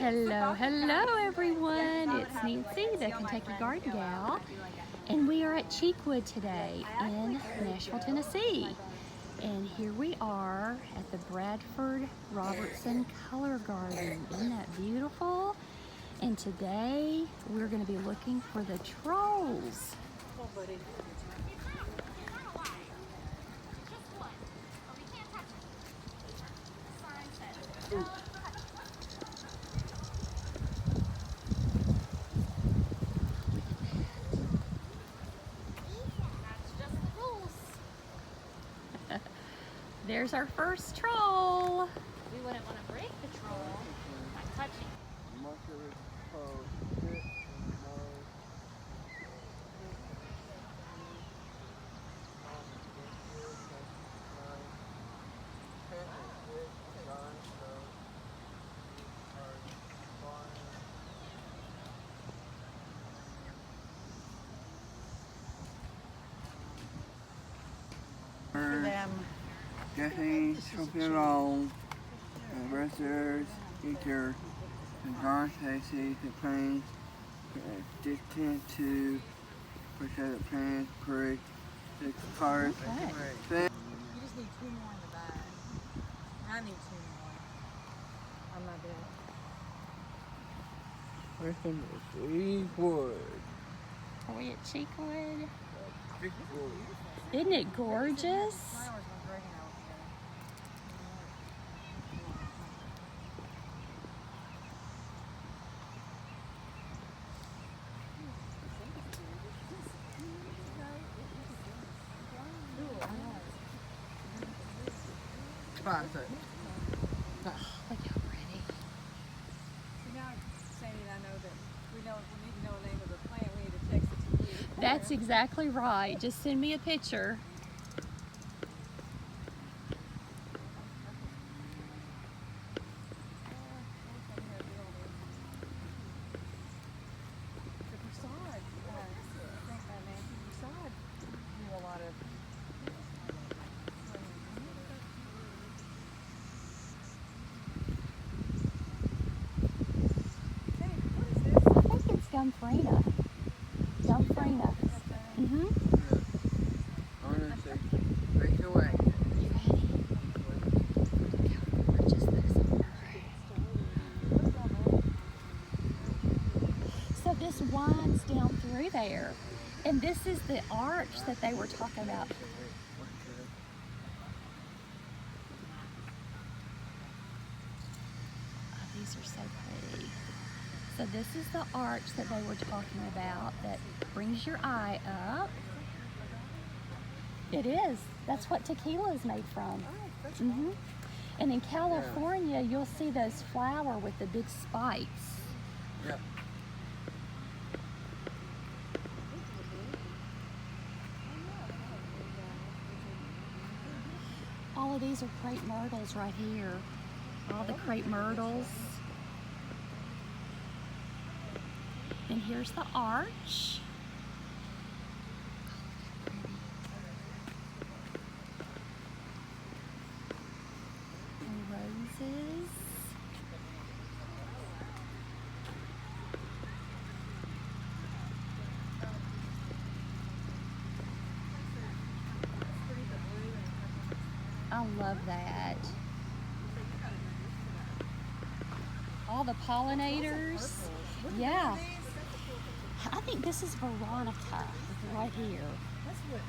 Hello everyone. It's Nancy, the Kentucky Garden Gal, and we are at Cheekwood today in Nashville, Tennessee. And here we are at the Bradford Robertson Color Garden. Isn't that beautiful? And today we're going to be looking for the trolls. There's our first troll. We wouldn't want to break the troll by touching. Jesse, something along, the resters, teacher, and John Stacy, the planes, distant to push out the planes, create 6 cars. Okay. You just need 2 more in the bag. I need 2 more on my bed. Listen to Cheekwood. Are we at Cheekwood? Cheekwood. Isn't it gorgeous? Flowers were growing out here. Look how pretty. So now, Sandy and I know that we need to know the name of the plant. We need to text it to you. That's exactly right. Just send me a picture. The Prasad, Nancy Prasad do a lot of. Hey, what is this? I think it's Gumfrina. Gumfrina. Mm-hmm. Honestly, right away. You ready? Look how gorgeous this is. So this winds down through there. And this is the arch that they were talking about. Oh, these are so pretty. So this is the arch that they were talking about that brings your eye up. It is. That's what tequila is made from. Mm-hmm. And in California, you'll see those flower with the big spikes. Yep. All of these are crepe myrtles right here. All the crepe myrtles. And here's the arch. And roses. I love that. All the pollinators. Yeah. I think this is Veronica right here. That's what.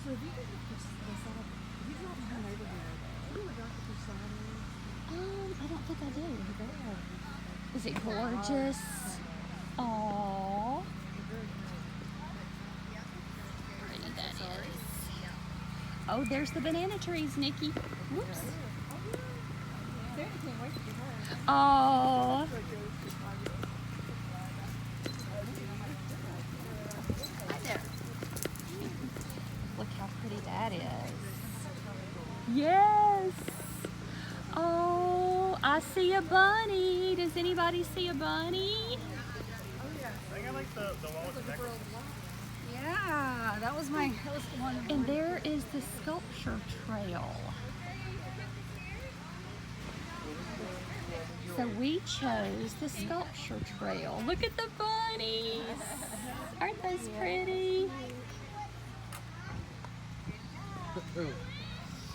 So if you go behind over here, do you know what Dr. Prasad is? I don't think I do. Is it gorgeous? Aww. Pretty that is. Oh, there's the banana trees, Nikki. Whoops. Sandy can't wait to get home. Oh. Look how pretty that is. Yes. Oh, I see a bunny. Does anybody see a bunny? I think I like the one with the necklace. Yeah, that was one. And there is the sculpture trail. So we chose the sculpture trail. Look at the bunnies. Aren't those pretty?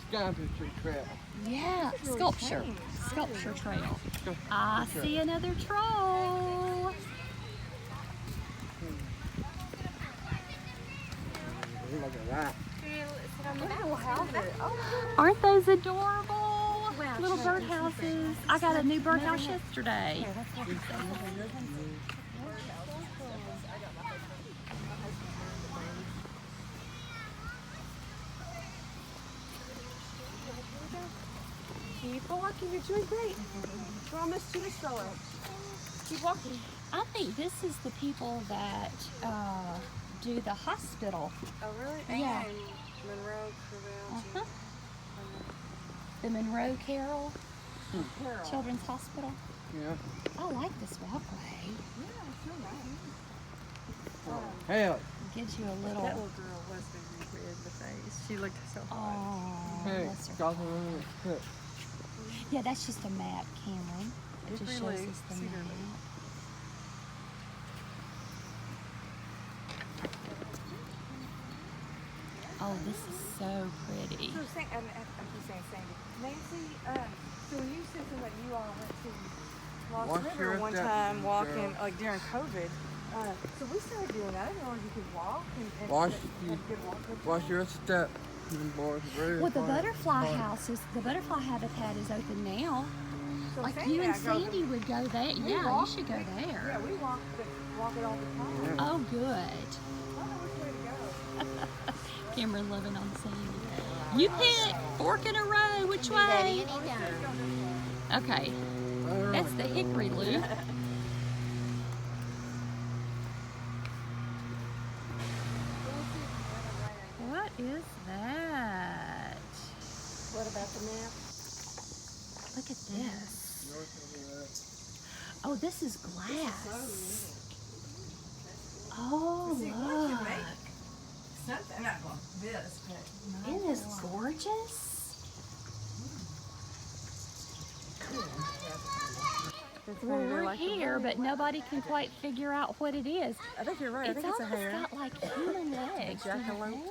Sculpture trail. Yeah, sculpture trail. I see another troll. Look at that. Aren't those adorable? Little birdhouses. I got a new birdhouse yesterday. Keep walking, you're doing great. We're almost to the store. Keep walking. I think this is the people that do the hospital. Oh, really? Yeah. Monroe, Corral, Uh-huh. The Monroe Carroll Carroll. Children's Hospital. Yeah. I like this walkway. Yeah, it's so nice. Hell. Gives you a little. That little girl was very red in the face. She looked so hot. Oh, Hey, bless her. got one foot. Yeah, that's just a map, Cameron. It It's just really shows us the Cedar map. Lake. Oh, this is so pretty. So, I'm just saying, Sandy. Nancy, so when you said that you all went to Lost Wash River your one steps, time walking, girl. like during COVID, so we started doing that. I didn't know you could walk and Wash have a good walk. Watch your step. Boys, very Well, the hard. butterfly house is, the butterfly habitat is open now. So Like Sandy you and I go to- Sandy would go there. We Yeah, you walk should go Yeah, there. we walk it all the time. Yeah. Oh, good. I don't know which way to go. Cameron loving on Sandy. You pick fork in a row. Which way? Okay, that's the hickory loop. What is that? What about the map? Look at this. Oh, this is glass. Oh, look. Something not like this, but Isn't this gorgeous? Well, we're here, but nobody can quite figure out what it is. I think you're right. I It's think it's a almost hare. got like human legs. Jackalope.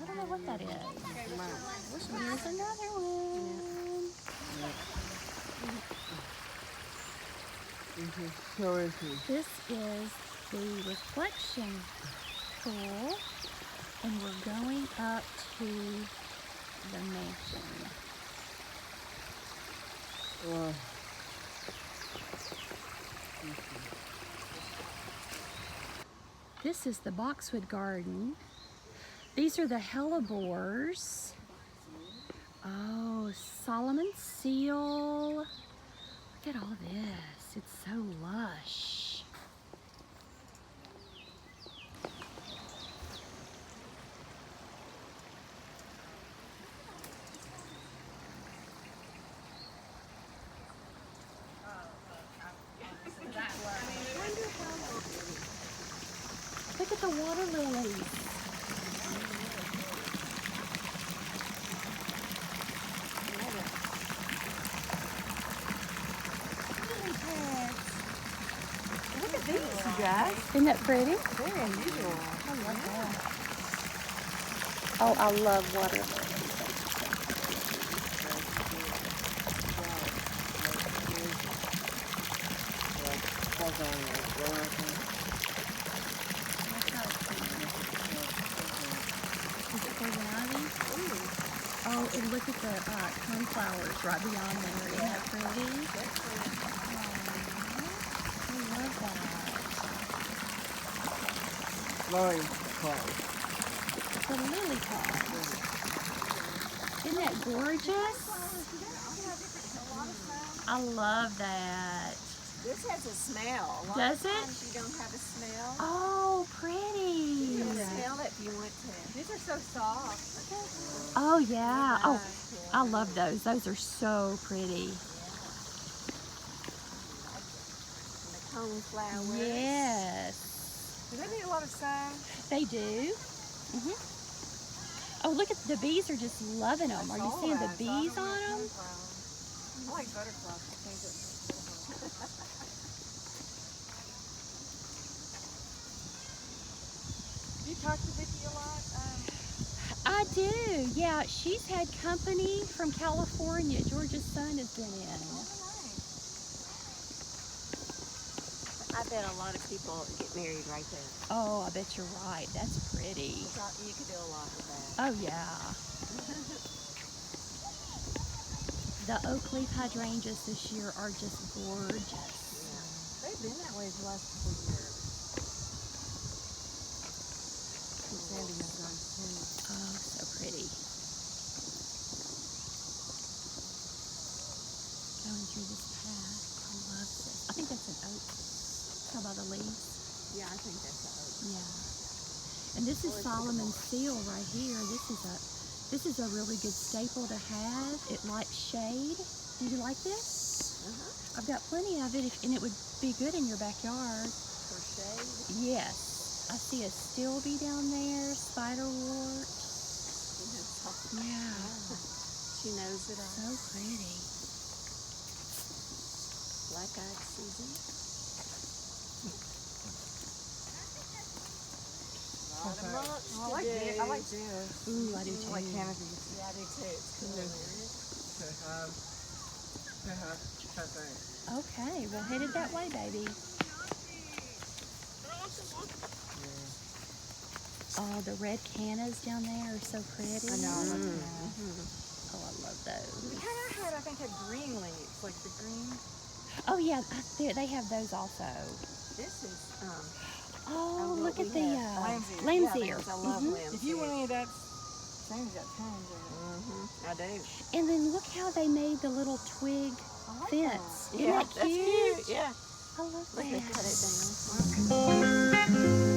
I don't know what that is. Here's another one. So easy. This is the reflection pool, and we're going up to the mansion. This is the Boxwood garden. These are the hellebores. Oh, Solomon seal. Look at all this. It's so lush. Look at the water lilies. Look at these, you guys. Isn't that pretty? Very unusual. I love that. Oh, I love water lilies. Oh, and look at the cornflowers right beyond there. Isn't that pretty? I love that. Lily pond. It's a lily pond. Isn't that gorgeous? I love that. This has a smell. Does it? You don't have a smell. Oh, pretty. You can smell it if you want to. These are so soft. Oh, yeah. Oh, I love those. Those are so pretty. The coneflowers. Yes. Do they need a lot of sun? They do. Oh, look at the bees are just loving them. Are you seeing the bees on them? I like butterflies. I think You talk to Vicki a lot? I do, yeah. She's had company from California. Georgia's son has been in. I bet a lot of people get married right there. Oh, I bet you're right. That's pretty. You could do a lot with that. Oh, yeah. The oak leaf hydrangeas this year are just gorgeous. They've been that way for the last couple of years. And Sandy has nice too. Oh, so pretty. Going through this path. I love this. I think that's an oak. How about the leaves? Yeah, I think that's a oak. Yeah. And this is Solomon's seal right here. This is a really good staple to have. It likes shade. Do you like this? I've got plenty of it, and it would be good in your backyard. For shade? Yes. I see a stilby down there, spiderwort. Yeah. She knows it all. So pretty. Black-eyed Susan. Oh, I like this. I like this. Ooh, I do too. I like canopies. Yeah, I do too. It's cool, isn't it? Okay, well, headed that way, baby. Oh, the red cannas down there are so pretty. I know. I like that. Oh, I love those. We kind of had, I think, had green leaves, like the green. Oh, yeah, they have those also. This is, Oh, look at the lamb's ear. lamb's yeah, ear. I love lamb's If you ear. want any of that, Sandy's got tons of it. I do. And then look how they made the little twig I like fence. Isn't Yeah, that that's cute? cute. Yeah. I love Look, they cut that. it down.